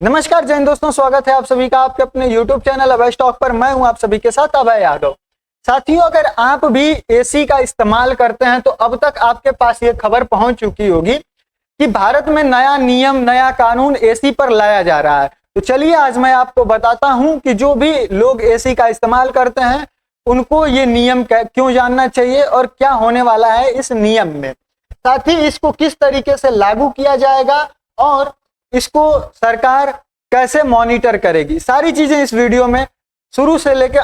नमस्कार जैन दोस्तों, स्वागत है आप सभी का आपके अपने YouTube चैनल अभय स्टॉक पर। मैं हूं आप सभी के साथ अभय यादव। साथियों, अगर आप भी एसी का इस्तेमाल करते हैं तो अब तक आपके पास ये खबर पहुंच चुकी होगी कि भारत में नया नियम, नया कानून एसी पर लाया जा रहा है। तो चलिए आज मैं आपको बताता हूं कि जो भी लोग एसी का इस्तेमाल करते हैं उनको ये नियम क्यों जानना चाहिए और क्या होने वाला है इस नियम में। साथ ही इसको किस तरीके से लागू किया जाएगा और इसको सरकार कैसे मॉनिटर करेगी, सारी चीजें इस वीडियो में शुरू से लेकर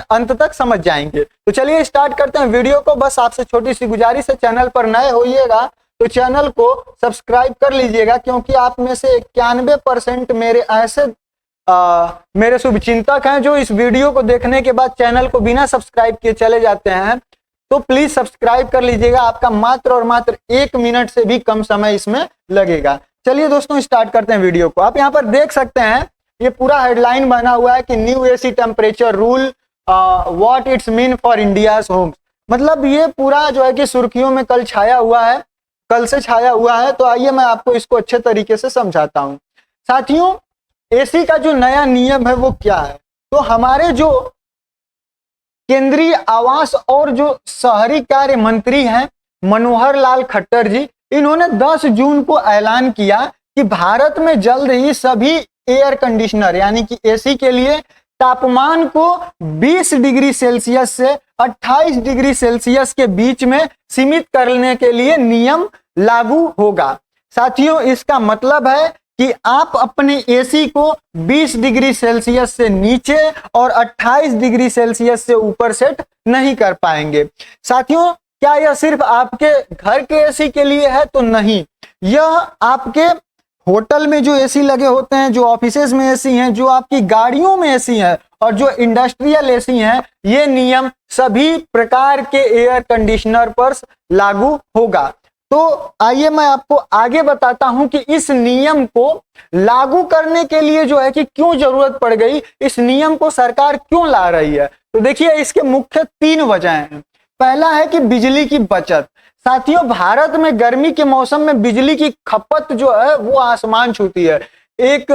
अंत तक समझ जाएंगे। तो चलिए स्टार्ट करते हैं वीडियो को। बस आपसे छोटी सी गुजारिश है, चैनल पर नए होइएगा तो चैनल को सब्सक्राइब कर लीजिएगा, क्योंकि आप में से 91% मेरे शुभचिंतक हैं जो इस वीडियो को देखने के बाद चैनल को बिना सब्सक्राइब किए चले जाते हैं। तो प्लीज सब्सक्राइब कर लीजिएगा, आपका मात्र और मात्र 1 मिनट से भी कम समय इसमें लगेगा। चलिए दोस्तों स्टार्ट करते हैं वीडियो को। आप यहाँ पर देख सकते हैं ये पूरा हेडलाइन बना हुआ है कि new AC temperature rule what it's mean for India's homes. मतलब ये पूरा जो है कि सुर्खियों में कल छाया हुआ है, कल से छाया हुआ है। तो आइए मैं आपको इसको अच्छे तरीके से समझाता हूँ। साथियों, एसी का जो नया नियम है वो क्या है, तो हमारे जो केंद्रीय आवास और जो शहरी कार्य मंत्री हैं मनोहर लाल खट्टर जी, इन्होंने 10 जून को ऐलान किया कि भारत में जल्द ही सभी एयर कंडीशनर यानी कि एसी के लिए तापमान को 20 डिग्री सेल्सियस से 28 डिग्री सेल्सियस के बीच में सीमित करने के लिए नियम लागू होगा। साथियों, इसका मतलब है कि आप अपने एसी को 20 डिग्री सेल्सियस से नीचे और 28 डिग्री सेल्सियस से ऊपर सेट नहीं कर पाएंगे। साथियों, क्या यह सिर्फ आपके घर के एसी के लिए है? तो नहीं, यह आपके होटल में जो एसी लगे होते हैं, जो ऑफिसेज में एसी हैं, जो आपकी गाड़ियों में एसी हैं और जो इंडस्ट्रियल एसी हैं, ये नियम सभी प्रकार के एयर कंडीशनर पर लागू होगा। तो आइए मैं आपको आगे बताता हूं कि इस नियम को लागू करने के लिए जो है कि क्यों जरूरत पड़ गई, इस नियम को सरकार क्यों ला रही है। तो देखिए, इसके मुख्य 3 वजह हैं। पहला है कि बिजली की बचत। साथियों, भारत में गर्मी के मौसम में बिजली की खपत जो है वो आसमान छूती है। एक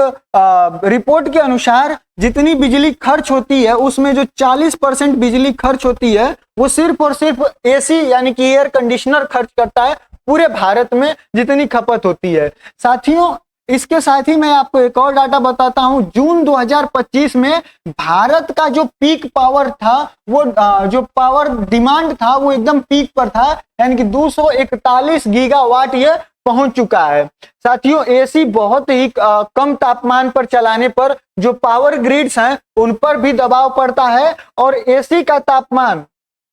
रिपोर्ट के अनुसार जितनी बिजली खर्च होती है उसमें जो 40% बिजली खर्च होती है वो सिर्फ और सिर्फ एसी यानी कि एयर कंडीशनर खर्च करता है पूरे भारत में जितनी खपत होती है। साथियों, इसके साथ ही मैं आपको एक और डाटा बताता हूं। जून 2025 में भारत का जो पीक पावर था, वो जो पावर डिमांड था वो एकदम पीक पर था, यानी कि 241 गीगावाट ये पहुंच चुका है। साथियों, एसी बहुत ही कम तापमान पर चलाने पर जो पावर ग्रिड्स हैं उन पर भी दबाव पड़ता है, और एसी का तापमान,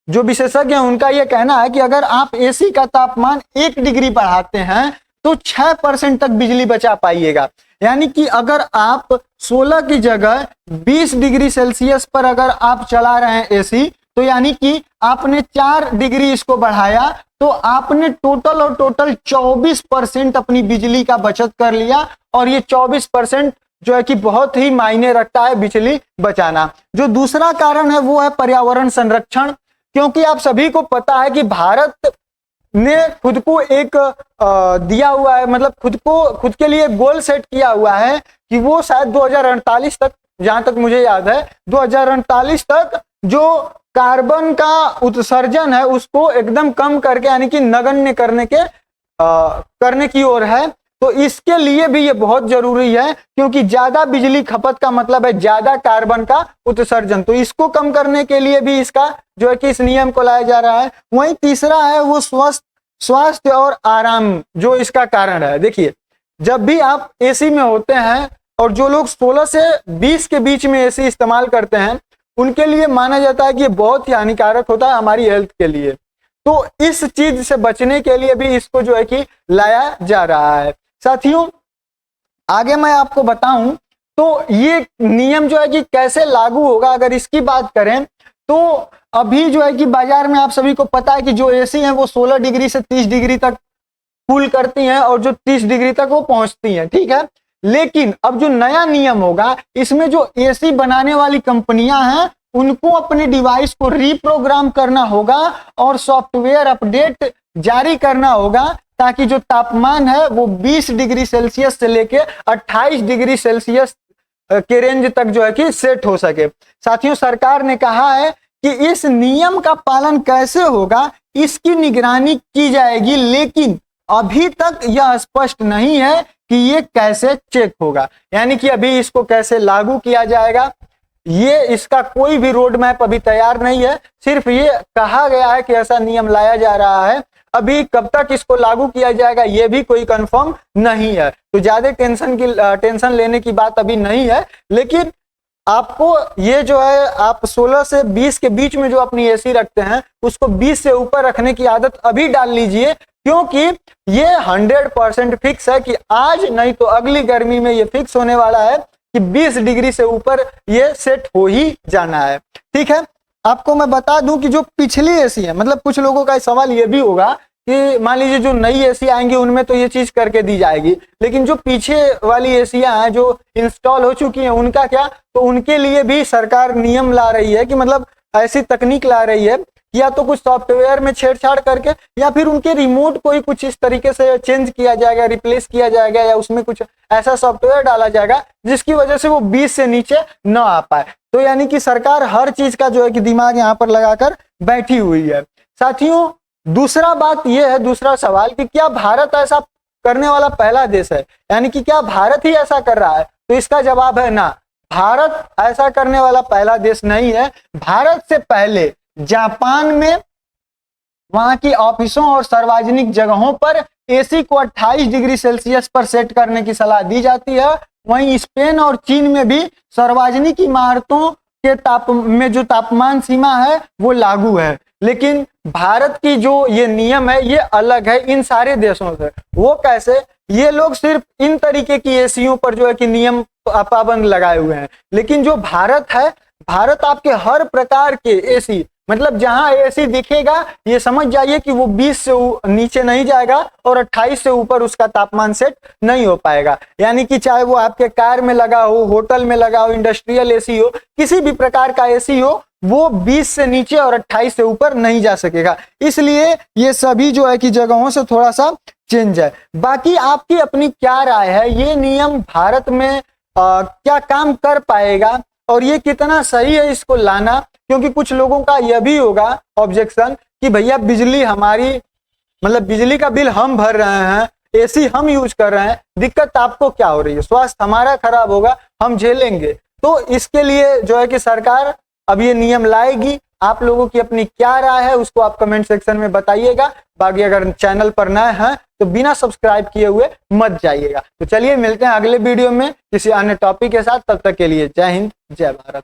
जो विशेषज्ञ हैं उनका यह कहना है कि अगर आप एसी का तापमान 1 डिग्री बढ़ाते हैं तो 6% तक बिजली बचा पाइएगा। यानी कि अगर आप 16 की जगह 20 डिग्री सेल्सियस पर अगर आप चला रहे हैं एसी, तो यानी कि आपने 4 डिग्री इसको बढ़ाया तो आपने टोटल 24% अपनी बिजली का बचत कर लिया। और ये 24% जो है कि बहुत ही मायने रखता है बिजली बचाना। जो दूसरा कारण है वो है पर्यावरण संरक्षण, क्योंकि आप सभी को पता है कि भारत ने खुद को एक दिया हुआ है, मतलब खुद के लिए गोल सेट किया हुआ है कि वो शायद 2048 तक, जहां तक मुझे याद है 2048 तक जो कार्बन का उत्सर्जन है उसको एकदम कम करके यानी कि नगण्य करने की ओर है। तो इसके लिए भी ये बहुत जरूरी है, क्योंकि ज्यादा बिजली खपत का मतलब है ज्यादा कार्बन का उत्सर्जन। तो इसको कम करने के लिए भी इसका जो है कि इस नियम को लाया जा रहा है। वहीं तीसरा है वो स्वास्थ्य और आराम, जो इसका कारण है। देखिए, जब भी आप एसी में होते हैं और जो लोग 16 से 20 के बीच में एसी इस्तेमाल करते हैं उनके लिए माना जाता है कि ये बहुत ही हानिकारक होता है हमारी हेल्थ के लिए। तो इस चीज से बचने के लिए भी इसको जो है कि लाया जा रहा है। साथियों, आगे मैं आपको बताऊं तो ये नियम जो है कि कैसे लागू होगा, अगर इसकी बात करें तो अभी जो है कि बाजार में आप सभी को पता है कि जो एसी हैं वो 16 डिग्री से 30 डिग्री तक कूल करती हैं और जो 30 डिग्री तक वो पहुंचती हैं, ठीक है। लेकिन अब जो नया नियम होगा इसमें जो एसी बनाने वाली कंपनियां हैं उनको अपने डिवाइस को रीप्रोग्राम करना होगा और सॉफ्टवेयर अपडेट जारी करना होगा, ताकि जो तापमान है वो 20 डिग्री सेल्सियस से लेके 28 डिग्री सेल्सियस के रेंज तक जो है कि सेट हो सके। साथियों, सरकार ने कहा है कि इस नियम का पालन कैसे होगा इसकी निगरानी की जाएगी, लेकिन अभी तक यह स्पष्ट नहीं है कि ये कैसे चेक होगा, यानी कि अभी इसको कैसे लागू किया जाएगा, ये इसका कोई भी रोड मैप अभी तैयार नहीं है। सिर्फ ये कहा गया है कि ऐसा नियम लाया जा रहा है, अभी कब तक इसको लागू किया जाएगा ये भी कोई कंफर्म नहीं है। तो ज्यादा टेंशन लेने की बात अभी नहीं है, लेकिन आपको ये जो है आप 16 से 20 के बीच में जो अपनी एसी रखते हैं उसको 20 से ऊपर रखने की आदत अभी डाल लीजिए, क्योंकि ये 100% फिक्स है कि आज नहीं तो अगली गर्मी में ये फिक्स होने वाला है कि 20 डिग्री से ऊपर ये सेट हो ही जाना है। ठीक है, आपको मैं बता दूं कि जो पिछली एसी है, मतलब कुछ लोगों का सवाल ये भी होगा कि मान लीजिए जो नई एसी आएंगी उनमें तो ये चीज करके दी जाएगी, लेकिन जो पीछे वाली एसियां हैं जो इंस्टॉल हो चुकी हैं उनका क्या, तो उनके लिए भी सरकार नियम ला रही है कि मतलब ऐसी तकनीक ला रही है, या तो कुछ सॉफ्टवेयर में छेड़छाड़ करके या फिर उनके रिमोट को ही कुछ इस तरीके से चेंज किया जाएगा, रिप्लेस किया जाएगा, या उसमें कुछ ऐसा सॉफ्टवेयर डाला जाएगा जिसकी वजह से वो 20 से नीचे न आ पाए। तो यानी कि सरकार हर चीज का जो है कि दिमाग यहाँ पर लगाकर बैठी हुई है। साथियों, दूसरा बात यह है, दूसरा सवाल कि क्या भारत ऐसा करने वाला पहला देश है, यानी कि क्या भारत ही ऐसा कर रहा है, तो इसका जवाब है ना, भारत ऐसा करने वाला पहला देश नहीं है। भारत से पहले जापान में वहां की ऑफिसों और सार्वजनिक जगहों पर एसी को 28 डिग्री सेल्सियस पर सेट करने की सलाह दी जाती है। वहीं स्पेन और चीन में भी सार्वजनिक इमारतों के में जो तापमान सीमा है वो लागू है, लेकिन भारत की जो ये नियम है ये अलग है इन सारे देशों से। वो कैसे, ये लोग सिर्फ इन तरीके की एसियों पर जो है कि नियम पाबंद लगाए हुए हैं, लेकिन जो भारत है, भारत आपके हर प्रकार के एसी, मतलब जहां एसी दिखेगा ये समझ जाइए कि वो 20 से नीचे नहीं जाएगा और 28 से ऊपर उसका तापमान सेट नहीं हो पाएगा। यानी कि चाहे वो आपके कार में लगा हो, होटल में लगा हो, इंडस्ट्रियल एसी हो, किसी भी प्रकार का एसी हो, वो 20 से नीचे और 28 से ऊपर नहीं जा सकेगा। इसलिए ये सभी जो है कि जगहों से थोड़ा सा चेंज है। बाकी आपकी अपनी क्या राय है, ये नियम भारत में क्या काम कर पाएगा और ये कितना सही है इसको लाना, क्योंकि कुछ लोगों का यह भी होगा ऑब्जेक्शन कि भैया बिजली हमारी, मतलब बिजली का बिल हम भर रहे हैं, एसी हम यूज कर रहे हैं, दिक्कत आपको क्या हो रही है, स्वास्थ्य हमारा खराब होगा, हम झेलेंगे। तो इसके लिए जो है कि सरकार अब ये नियम लाएगी। आप लोगों की अपनी क्या राय है उसको आप कमेंट सेक्शन में बताइएगा। बाकी अगर चैनल पर नए हैं तो बिना सब्सक्राइब किए हुए मत जाइएगा। तो चलिए मिलते हैं अगले वीडियो में किसी अन्य टॉपिक के साथ, तब तक के लिए जय हिंद, जय भारत।